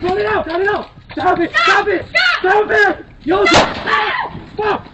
Cut it out! Cut it out! Stop it! Stop it! Stop it! Yo, fuck!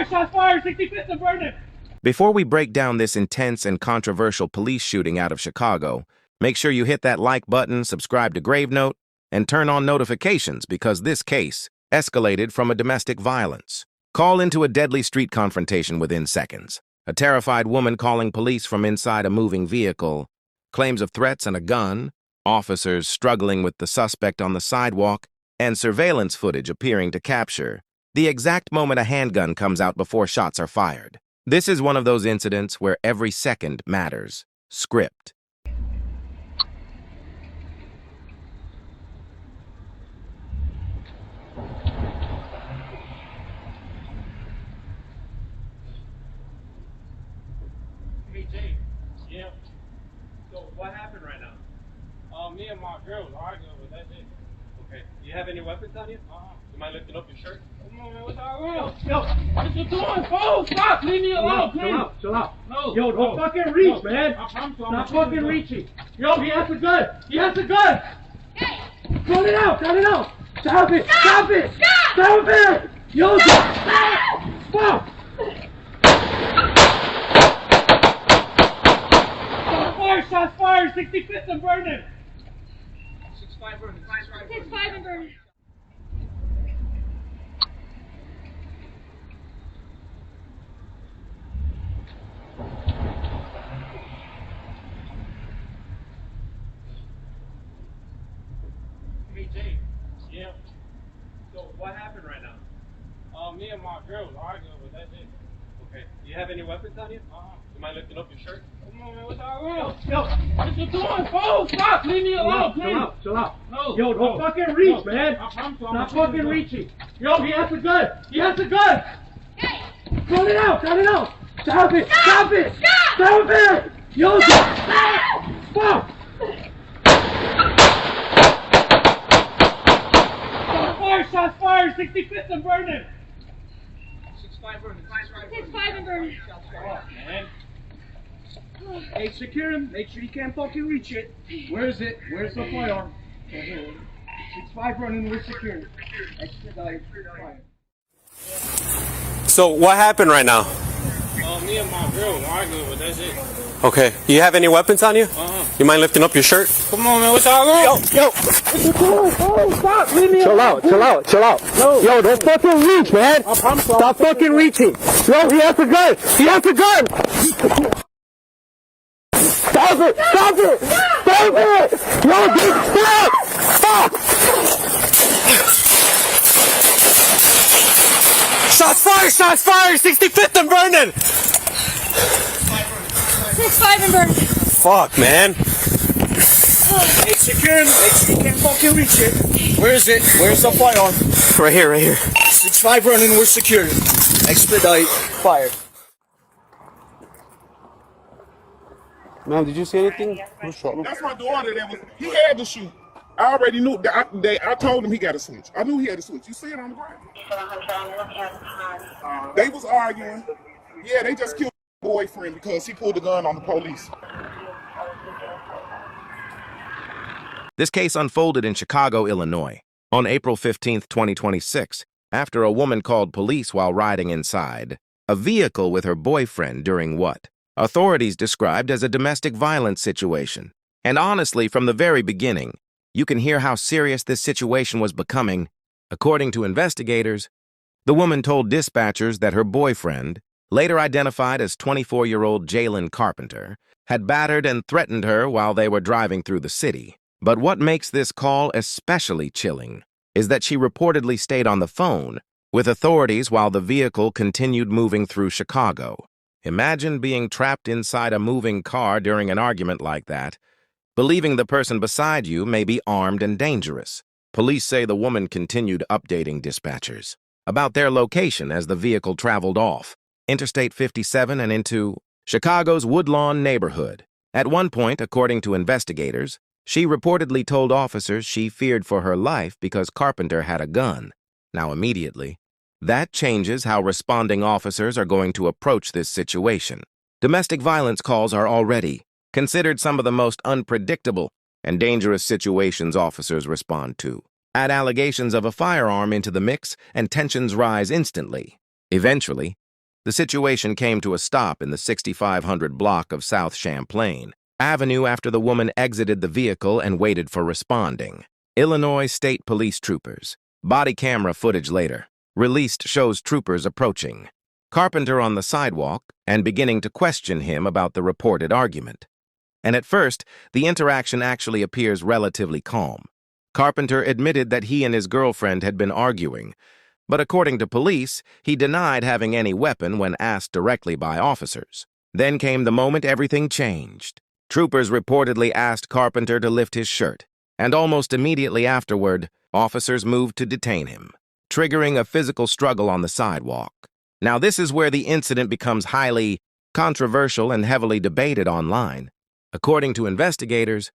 Shots fired! 65th and Vernon! Before we break down this intense and controversial police shooting out of Chicago, make sure you hit that like button, subscribe to Grave Note, and turn on notifications because this case escalated from a domestic violence. Call into a deadly street confrontation within seconds. A terrified woman calling police from inside a moving vehicle, claims of threats and a gun, officers struggling with the suspect on the sidewalk, and surveillance footage appearing to capture the exact moment a handgun comes out before shots are fired. This is one of those incidents where every second matters. Script. Hey, Jay. Yeah. So, what happened right now? Me and my girl was arguing, but that's it. Okay. Do you have any weapons on you? You mind lifting up your shirt? Come on, man, what's all wrong? Yo, What you doing, fool? Stop! Leave me alone, please! chill out. No. Yo, don't no, fucking reach, no. man. I promise you, I'm Stop not fucking gonna- reaching. Yo, he has a gun. He has a gun. Cut it out! Cut it out! Stop it! Stop it! Stop it! Yo, fuck! Shots fired! 65th and Vernon! 6'5" Vernon. 6'5" and Vernon. Hey, Jay. Yeah. So, what happened right now? Me and my girl was arguing, but that's it. Okay. Do you have any weapons on you? You mind lifting up your shirt? Come on, man, what's all wrong? Yo, What you doing, fool? Stop! Leave me alone, please! chill out. No. Yo, don't no, fucking reach, no. man. I promise you, I'm Stop not fucking gonna- reaching. Yo, he has a gun. He has a gun. Cut it out! Cut it out! Stop it! Stop it! Stop it! Yo, fuck! Shots fired! 65th and Vernon! 6'5" Vernon. 6'5" and Vernon. Man. Hey, secure him. Make sure you can't fucking reach it. Where is it? Where's the firearm? 6'5" Vernon, we're secure. Expedite fire. So, what happened right now? Me and my girl was arguing, but that's it. Okay. Do you have any weapons on you? You mind lifting up your shirt? Come on, man, what's all wrong? Yo! Oh, stop! Leave me alone. Chill out. No. Yo, don't fucking reach, man. I promise you, Stop fucking reaching. Yo, he has a gun. He has a gun. Stop it. Yo, dude, stop. Shots fired. 65th and Vernon. 6'5" and Vernon. Fuck, man. Hey, secure him. Make sure you can't fucking reach it. Where is it? Where's the firearm? Right here. 6'5" Vernon, we're secure. Expedite fire. Ma'am, did you see anything? That's my daughter. He had to shoot. I already knew that. I told him he got to switch. I knew he had to switch. You see it on the ground. They was arguing. Yeah, they just killed my boyfriend because he pulled the gun on the police. This case unfolded in Chicago, Illinois, on April 15, 2026, after a woman called police while riding inside a vehicle with her boyfriend during what authorities described as a domestic violence situation. And honestly, from the very beginning, you can hear how serious this situation was becoming. According to investigators, the woman told dispatchers that her boyfriend, later identified as 24-year-old Jalen Carpenter, had battered and threatened her while they were driving through the city. But what makes this call especially chilling is that she reportedly stayed on the phone with authorities while the vehicle continued moving through Chicago. Imagine being trapped inside a moving car during an argument like that, believing the person beside you may be armed and dangerous. Police say the woman continued updating dispatchers about their location as the vehicle traveled off Interstate 57 and into Chicago's Woodlawn neighborhood. At one point, according to investigators, she reportedly told officers she feared for her life because Carpenter had a gun. Now, immediately, that changes how responding officers are going to approach this situation. Domestic violence calls are already considered some of the most unpredictable and dangerous situations officers respond to. Add allegations of a firearm into the mix, and tensions rise instantly. Eventually, the situation came to a stop in the 6500 block of South Champlain Avenue after the woman exited the vehicle and waited for responding. Illinois State Police troopers. Body camera footage later released shows troopers approaching Carpenter on the sidewalk and beginning to question him about the reported argument. And at first, the interaction actually appears relatively calm. Carpenter admitted that he and his girlfriend had been arguing, but according to police, he denied having any weapon when asked directly by officers. Then came the moment everything changed. Troopers reportedly asked Carpenter to lift his shirt, and almost immediately afterward, officers moved to detain him, triggering a physical struggle on the sidewalk. Now, this is where the incident becomes highly controversial and heavily debated online. According to investigators,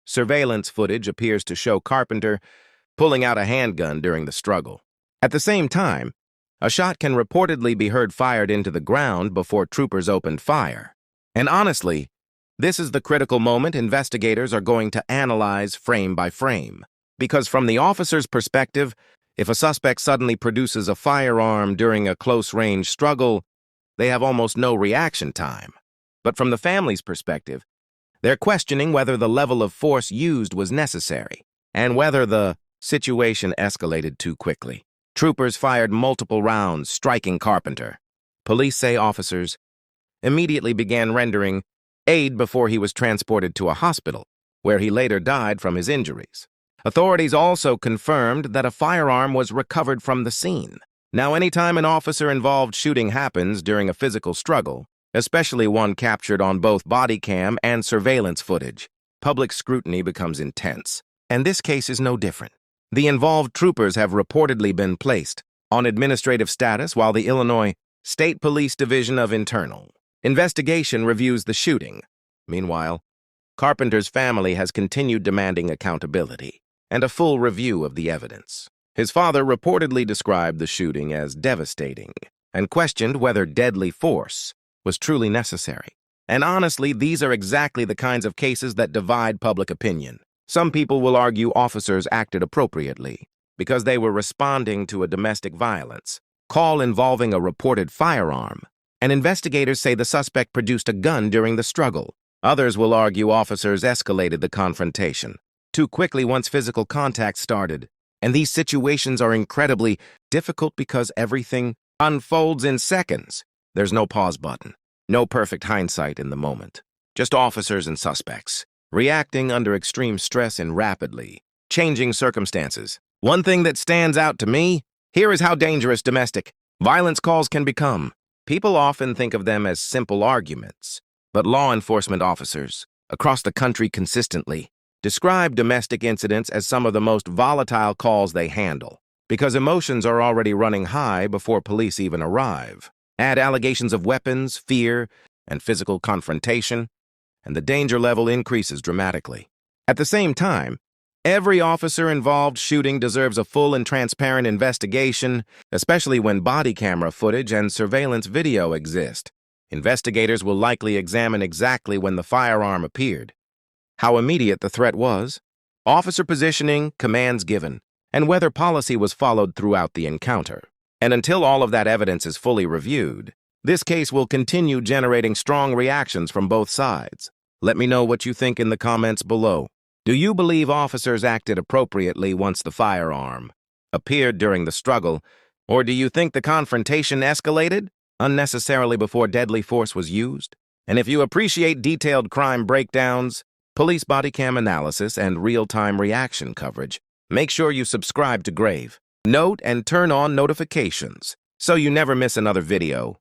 surveillance footage appears to show Carpenter pulling out a handgun during the struggle. At the same time, a shot can reportedly be heard fired into the ground before troopers opened fire. And honestly, this is the critical moment investigators are going to analyze frame by frame. Because from the officer's perspective, if a suspect suddenly produces a firearm during a close-range struggle, they have almost no reaction time. But from the family's perspective, they're questioning whether the level of force used was necessary and whether the situation escalated too quickly. Troopers fired multiple rounds, striking Carpenter. Police say officers immediately began rendering aid before he was transported to a hospital, where he later died from his injuries. Authorities also confirmed that a firearm was recovered from the scene. Now, anytime an officer-involved shooting happens during a physical struggle, especially one captured on both body cam and surveillance footage, public scrutiny becomes intense. And this case is no different. The involved troopers have reportedly been placed on administrative status while the Illinois State Police Division of Internal Investigation reviews the shooting. Meanwhile, Carpenter's family has continued demanding accountability and a full review of the evidence. His father reportedly described the shooting as devastating and questioned whether deadly force was truly necessary. And honestly, these are exactly the kinds of cases that divide public opinion. Some people will argue officers acted appropriately because they were responding to a domestic violence call involving a reported firearm, and investigators say the suspect produced a gun during the struggle. Others will argue officers escalated the confrontation too quickly once physical contact started. And these situations are incredibly difficult because everything unfolds in seconds. There's no pause button, no perfect hindsight in the moment. Just officers and suspects, reacting under extreme stress in rapidly changing circumstances. One thing that stands out to me, here is how dangerous domestic violence calls can become. People often think of them as simple arguments, but law enforcement officers across the country consistently describe domestic incidents as some of the most volatile calls they handle, because emotions are already running high before police even arrive. Add allegations of weapons, fear, and physical confrontation, and the danger level increases dramatically. At the same time, every officer involved shooting deserves a full and transparent investigation, especially when body camera footage and surveillance video exist. Investigators will likely examine exactly when the firearm appeared, how immediate the threat was, officer positioning, commands given, and whether policy was followed throughout the encounter. And until all of that evidence is fully reviewed, this case will continue generating strong reactions from both sides. Let me know what you think in the comments below. Do you believe officers acted appropriately once the firearm appeared during the struggle, or do you think the confrontation escalated unnecessarily before deadly force was used? And if you appreciate detailed crime breakdowns, police body cam analysis, and real-time reaction coverage, make sure you subscribe to Grave. Note and turn on notifications so you never miss another video.